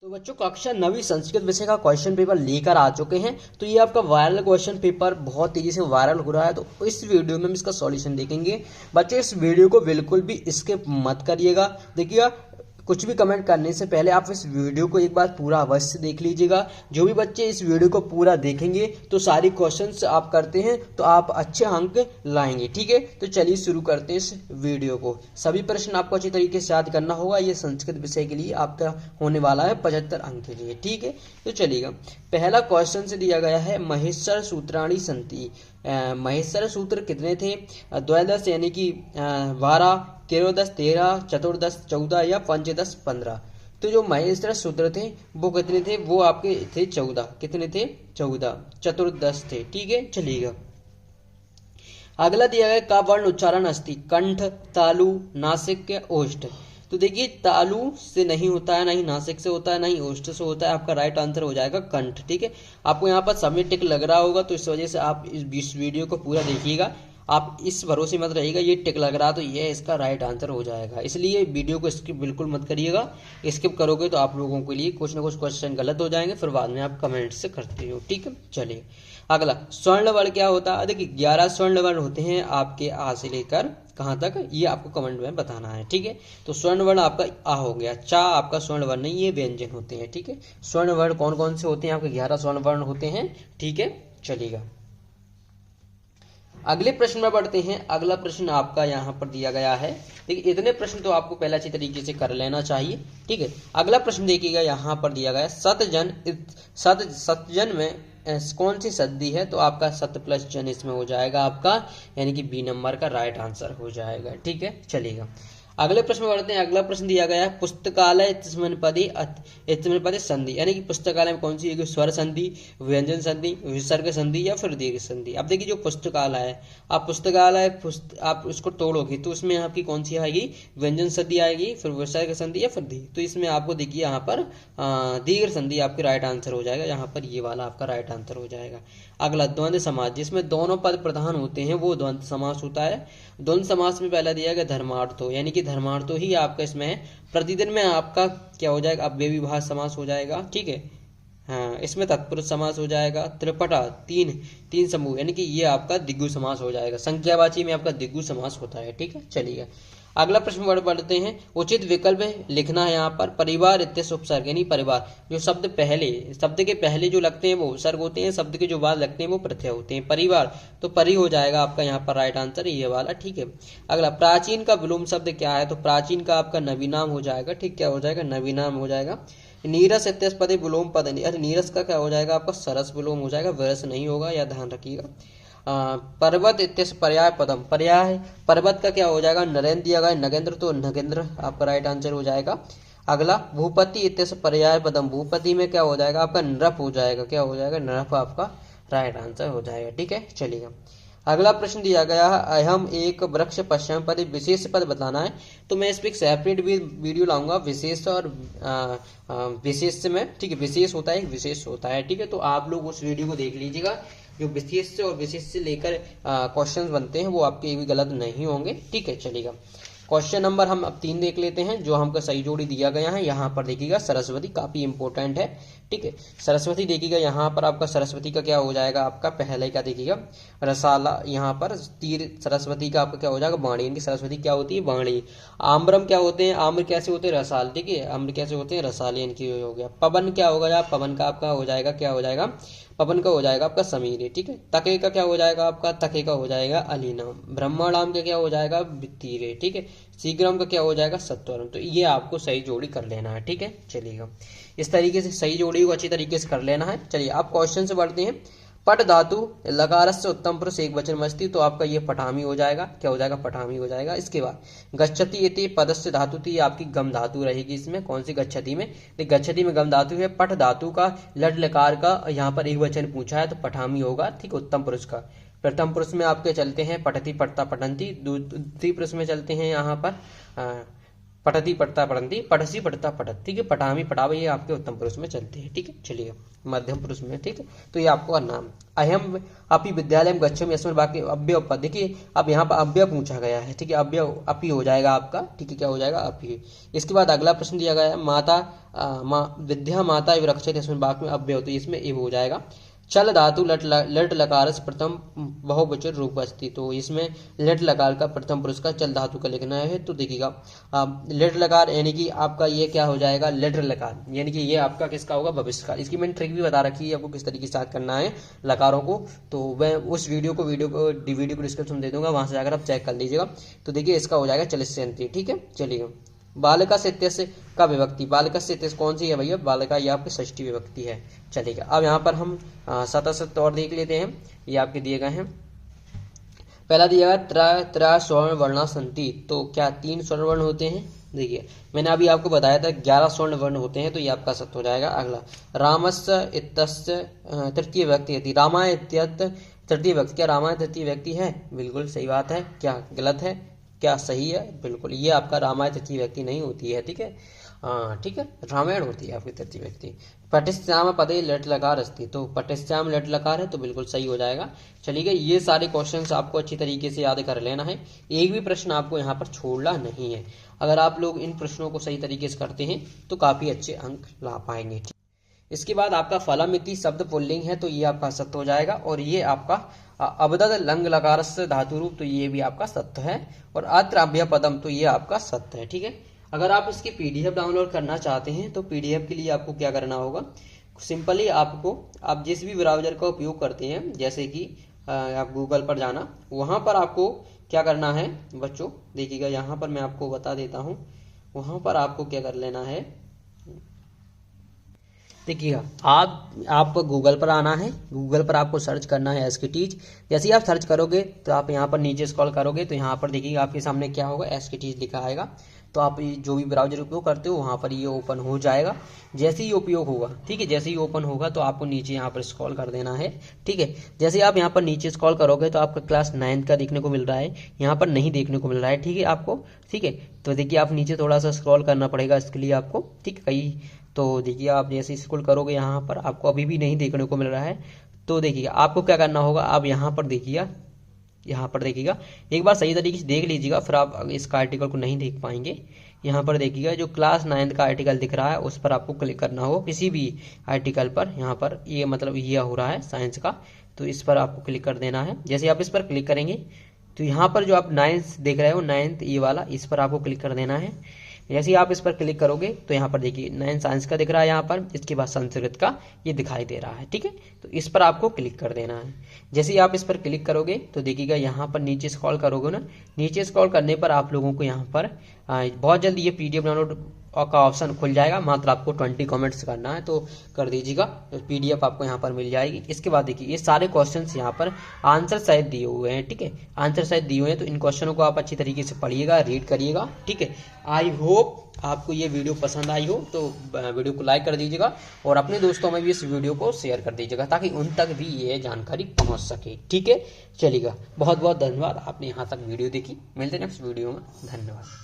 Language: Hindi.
तो बच्चों कक्षा 9वीं संस्कृत विषय का क्वेश्चन पेपर लेकर आ चुके हैं। तो ये आपका वायरल क्वेश्चन पेपर बहुत तेजी से वायरल हो रहा है, तो इस वीडियो में हम इसका सॉल्यूशन देखेंगे। बच्चों इस वीडियो को बिल्कुल भी स्किप मत करिएगा। देखिएगा, कुछ भी कमेंट करने से पहले आप इस वीडियो को एक बार पूरा अवश्य देख लीजिएगा। जो भी बच्चे इस वीडियो को पूरा देखेंगे तो सारी क्वेश्चंस आप करते हैं तो आप अच्छे अंक लाएंगे। ठीक है, तो चलिए शुरू करते हैं इस वीडियो को। सभी प्रश्न आपको अच्छी तरीके से याद करना होगा। ये संस्कृत विषय के लिए आपका होने वाला है 75 अंक के लिए। ठीक है, तो चलिएगा। पहला क्वेश्चन से दिया गया है महेश्वर सूत्राणी संति। महेश्वर सूत्र कितने थे? द्वादश यानी कि 12, त्रयोदश 13, चतुर्दश 14 या पंचदश 15। तो जो महेश्वर सूत्र थे वो कितने थे? वो आपके थे 14। कितने थे? 14। चतुर्दश थे। ठीक है, चलिएगा। अगला दिया गया का वर्ण उच्चारण अस्ति? कंठ, तालु, नासिक, ओष्ठ। तो देखिए, तालु से नहीं होता है, ना ही नासिक से होता है, ना ही ओष्ठ से होता है। आपका राइट आंसर हो जाएगा कंठ। ठीक है, आपको यहाँ पर सबमिट टिक लग रहा होगा, तो इस वजह से आप इस वीडियो को पूरा देखिएगा। आप इस भरोसे मत रहिएगा ये टिक लग रहा तो ये इसका राइट आंसर हो जाएगा, इसलिए वीडियो को स्किप बिल्कुल मत करिएगा। स्किप करोगे तो आप लोगों के लिए कुछ ना कुछ क्वेश्चन गलत हो जाएंगे, फिर बाद में आप कमेंट से करते हो। ठीक है, चलिए अगला। स्वर्ण वर्ण क्या होता है? देखिए 11 स्वर्ण वर्ण होते हैं आपके आ से लेकर कहाँ तक, ये आपको कमेंट में बताना है। ठीक है, तो स्वर्ण वर्ण आपका आ हो गया। चा आपका स्वर्ण वर्ण नहीं, ये व्यंजन होते हैं। ठीक है, स्वर्ण वर्ण कौन कौन से होते हैं? आपके 11 स्वर्ण वर्ण होते हैं। ठीक है, चलिएगा। अगले प्रश्न में बढ़ते हैं। अगला प्रश्न आपका यहाँ पर दिया गया है। देखिए इतने प्रश्न तो आपको पहले अच्छी तरीके से कर लेना चाहिए। ठीक है, अगला प्रश्न देखिएगा, यहाँ पर दिया गया सतजन में कौन सी संधि है? तो आपका सत प्लस जन इसमें हो जाएगा आपका, यानी कि बी नंबर का राइट आंसर हो जाएगा। ठीक है, चलिएगा। अगले प्रश्न में बढ़ते हैं। अगला प्रश्न दिया गया है पुस्तकालय इत्समनपदे संधि, यानी कि पुस्तकालय में कौन सी है? स्वर संधि, व्यंजन संधि, विसर्ग संधि या फिर दीर्घ संधि। अब देखिए जो पुस्तकालय है, आप पुस्तकालय आप उसको तोड़ोगे तो उसमें आपकी कौन सी आएगी? व्यंजन संधि आएगी, फिर विसर्ग संधि या फिर दीर्घ। तो इसमें आपको देखिए यहाँ पर दीर्घ संधि आपकी राइट आंसर हो जाएगा। यहाँ पर ये वाला आपका राइट आंसर हो जाएगा। अगला द्वंद्व समास, जिसमें दोनों पद प्रधान होते हैं वो द्वंद्व समास होता है। द्वंद्व समास में पहला दिया गया धर्मार्थो, यानी कि धर्मार्थो ही आपका इसमें है। प्रतिदिन में आपका क्या हो जाएगा? अब विभाग समास हो जाएगा। ठीक है, हाँ, इसमें तत्पुरुष समास हो जाएगा। त्रिपटा तीन समूह, यानी कि ये आपका द्विगु समास हो जाएगा। संख्यावाची में आपका द्विगु समास होता है। ठीक है, चलिए अगला प्रश्न बढ़ते हैं। उचित विकल्प लिखना है यहाँ पर। परिवार इत्यस्य उपसर्ग, यानी परिवार जो शब्द के पहले जो लगते हैं वो उपसर्ग होते हैं, शब्द के जो बाद लगते हैं वो प्रत्यय होते हैं। परिवार तो परि हो जाएगा आपका यहाँ पर राइट आंसर, ये वाला। ठीक है, अगला प्राचीन का विलोम शब्द क्या है? तो प्राचीन का आपका नवीनाम हो जाएगा। ठीक, क्या हो जाएगा? नवीनाम हो जाएगा। नीरस इत्यस्य पदे विलोम पद, अरे नीरस का क्या हो जाएगा? आपका सरस विलोम हो जाएगा, विरस नहीं होगा, या ध्यान रखिएगा। पर्वत इत्यस्य पर्याय पदम, पर्याय पर्वत का क्या हो जाएगा? नरेंद्र दिया गया, नगेंद्र, तो नगेंद्र आपका राइट आंसर हो जाएगा। अगला भूपति इत्यस्य पर्याय पदम, भूपति में क्या हो जाएगा? आपका नृप हो जाएगा। क्या हो जाएगा? नृप आपका राइट आंसर हो जाएगा। ठीक है, चलिएगा। अगला प्रश्न दिया गया है अहम एक वृक्ष पश्चिम पद, विशेष पद बताना है। तो मैं इस पर एक सेपरेट वीडियो लाऊंगा, विशेष और विशेष में। ठीक है, विशेष होता है, विशेष होता है। ठीक है, तो आप लोग उस वीडियो को देख लीजिएगा। जो विशेष से और विशेष से लेकर क्वेश्चंस बनते हैं वो आपके भी गलत नहीं होंगे। ठीक है, चलिएगा। क्वेश्चन नंबर हम अब 3 देख लेते हैं, जो हमका सही जोड़ी दिया गया है। यहाँ पर देखिएगा सरस्वती काफी इंपॉर्टेंट है। ठीक है, सरस्वती देखिएगा यहाँ पर आपका सरस्वती का क्या हो जाएगा? आपका पहले का देखिएगा रसाला, यहाँ पर तीर सरस्वती का आपका क्या हो जाएगा? बाणी, इनकी सरस्वती क्या होती है? बाणी। आम्रम क्या होते हैं? आम्र कैसे होते हैं? रसाल। ठीक है, आम्र कैसे होते हैं? रसाल, इनकी हो गया। पवन क्या होगा? पवन का आपका हो जाएगा, क्या हो जाएगा? पवन का हो जाएगा आपका समीर। ठीक है, तके का क्या हो जाएगा? आपका तके का हो जाएगा अलीनाम। ब्रह्मणाम का क्या हो जाएगा? तीरे। ठीक है, शीघ्रम का क्या हो जाएगा? सत्वरम। तो ये आपको सही जोड़ी कर लेना है। ठीक है, चलिएगा। इस तरीके से सही जोड़ी को अच्छी तरीके से कर लेना है। चलिए आप क्वेश्चन से बढ़ते हैं। पट धातु लकारस्य उत्तम पुरुष एक वचन मस्ती, तो आपका ये पठामी हो जाएगा। क्या हो जाएगा? पठामी हो जाएगा। इसके बाद गच्छति इति पदस्य धातु थी, आपकी गम धातु रहेगी इसमें। कौन सी? गच्छति में। गच्छति में गम धातु है। पट धातु का लट लकार का यहाँ पर एक वचन पूछा है तो पठामी होगा। ठीक, उत्तम पुरुष का। प्रथम पुरुष में आपके चलते हैं पठती, पठता, पठंती। द्वितीय पुरुष में चलते हैं यहाँ पर पठति पठता पठन्ति, पठसि पठता पठत, ठीक है। पठामि पठावे ये आपके उत्तम पुरुष में चलते हैं, ठीक है। चलिए मध्यम पुरुष में, ठीक है। तो ये आपको नाम। अहम अपि विद्यालयम गच्छामि यस्मिन् वाक्ये अव्यय पद, देखिए अब यहाँ पर अव्यय पूछा गया है, ठीक है। अव्यय अपि हो जाएगा आपका, ठीक है। क्या हो जाएगा? अपि। इसके बाद अगला प्रश्न दिया गया है माता विद्या माता विरक्षित यस्मिन् वाक्य में अव्यय, तो इसमें एव हो जाएगा। चल धातु लट लकारस प्रथम बहुवचन रूप अस्ति, तो इसमें लट लकार का प्रथम पुरुष का चल धातु का लिखना है। तो देखिएगा लट लकार यानी कि आपका ये क्या हो जाएगा? लट लकार, यानी कि ये आपका किसका होगा? भविष्य काल। इसकी मैंने ट्रिक भी बता रखी है आपको किस तरीके से याद करना है लकारों को, तो मैं उस वीडियो को वीडियो को डिस्क्रिप्शन दे दूंगा, वहां से जाकर आप चेक कर लीजिएगा। तो देखिए इसका हो जाएगा चलिष्यन्ति, ठीक है। चलिए बालिका से इत्यस्य का विभक्ति, बालिका से इत्यस्य कौन सी है भैया? बालिका, ये आपकी षष्ठी विभक्ति है। चलेगा अब यहाँ पर हम सतत और देख लेते हैं, ये आपके दिए गए हैं। पहला दिया गया त्रा स्वर्ण वर्णा संति, तो क्या 3 स्वर्ण वर्ण होते हैं? देखिए मैंने अभी आपको बताया था 11 स्वर्ण वर्ण होते हैं, तो ये आपका सत्य हो जाएगा। अगला रामस्य इत्यस्य तृतीय व्यक्ति थी, रामाय इत्यत तृतीय व्यक्ति, क्या रामाय तृतीय व्यक्ति है? बिल्कुल सही बात है। क्या गलत है? क्या सही है? बिल्कुल, ये आपका रामायण तृतीय व्यक्ति नहीं होती है, ठीक है। ठीक है, रामायण होती है आपकी तृतीय व्यक्ति। पटिश्याम पदे लट लकार अस्ति, तो पटिश्याम लट लकार है, तो बिल्कुल सही हो जाएगा। चलिए ये सारे क्वेश्चंस आपको अच्छी तरीके से याद कर लेना है, एक भी प्रश्न आपको यहाँ पर छोड़ना नहीं है। अगर आप लोग इन प्रश्नों को सही तरीके से करते हैं तो काफी अच्छे अंक ला पाएंगे। इसके बाद आपका फलमिति शब्द पुल्लिंग है, तो ये आपका सत्य हो जाएगा। और ये आपका अवदद लंग लकारस्य धातु रूप, तो ये भी आपका सत्य है। और अत्र अभ्य पदम, तो ये आपका सत्य है, ठीक है। अगर आप इसकी पीडीएफ डाउनलोड करना चाहते हैं तो पीडीएफ के लिए आपको क्या करना होगा? सिंपली आपको, आप जिस भी ब्राउजर का उपयोग करते हैं, जैसे कि आप गूगल पर जाना, वहां पर आपको क्या करना है बच्चों? देखिएगा यहाँ पर मैं आपको बता देता हूँ, वहां पर आपको क्या कर लेना है। देखिएगा आप गूगल पर आना है, गूगल पर आपको सर्च करना है एसकेटीज। जैसे ही आप सर्च करोगे तो आप यहाँ पर नीचे स्क्रॉल करोगे तो यहाँ पर देखिएगा आपके सामने क्या होगा? एसकेटीज लिखा आएगा। तो आप जो भी ब्राउजर उपयोग करते हो वहाँ पर ये ओपन हो जाएगा। जैसे ही उपयोग होगा, ठीक है, जैसे ही ओपन होगा तो आपको नीचे यहाँ पर स्क्रॉल कर देना है, ठीक है। जैसे आप यहाँ पर नीचे स्क्रॉल करोगे तो आपका क्लास 9 का देखने को मिल रहा है, यहाँ पर नहीं देखने को मिल रहा है, ठीक है आपको, ठीक है। तो देखिए आप नीचे थोड़ा सा स्क्रॉल करना पड़ेगा इसके लिए आपको, ठीक है। कहीं तो देखिए आप जैसे स्क्रॉल करोगे यहाँ पर आपको अभी भी नहीं देखने को मिल रहा है। तो देखिए आपको क्या करना होगा, आप यहाँ पर देखिएगा, यहाँ पर देखिएगा, एक बार सही तरीके से देख लीजिएगा, फिर आप इसका आर्टिकल को नहीं देख पाएंगे। यहाँ पर देखिएगा जो क्लास 9 का आर्टिकल दिख रहा है उस पर आपको क्लिक करना हो, किसी भी आर्टिकल पर। यहाँ पर ये मतलब ये हो रहा है साइंस का, तो इस पर आपको क्लिक कर देना है। जैसे आप इस पर क्लिक करेंगे तो यहाँ पर जो आप 9th देख रहे हो, 9th ये वाला, इस पर आपको क्लिक कर देना है। जैसे ही आप इस पर क्लिक करोगे तो यहाँ पर देखिए 9 साइंस का दिख रहा है यहाँ पर, इसके बाद संस्कृत का ये दिखाई दे रहा है, ठीक है। तो इस पर आपको क्लिक कर देना है। जैसे ही आप इस पर क्लिक करोगे तो देखिएगा यहाँ पर नीचे स्क्रॉल करोगे ना, नीचे स्क्रॉल करने पर आप लोगों को यहाँ पर बहुत जल्दी ये पीडीएफ डाउनलोड का ऑप्शन खुल जाएगा। मात्र आपको 20 कमेंट्स करना है, तो कर दीजिएगा, तो पीडीएफ आपको यहाँ पर मिल जाएगी। इसके बाद देखिए ये सारे क्वेश्चंस यहाँ पर आंसर सहित दिए हुए हैं, ठीक है, आंसर सहित दिए हुए हैं। तो इन क्वेश्चनों को आप अच्छी तरीके से पढ़िएगा, रीड करिएगा, ठीक है। आई होप आपको ये वीडियो पसंद आई हो, तो वीडियो को लाइक कर दीजिएगा और अपने दोस्तों में भी इस वीडियो को शेयर कर दीजिएगा ताकि उन तक भी ये जानकारी पहुंच सके, ठीक है। चलिएगा, बहुत बहुत धन्यवाद, आपने यहाँ तक वीडियो देखी। मिलते हैं नेक्स्ट वीडियो में, धन्यवाद।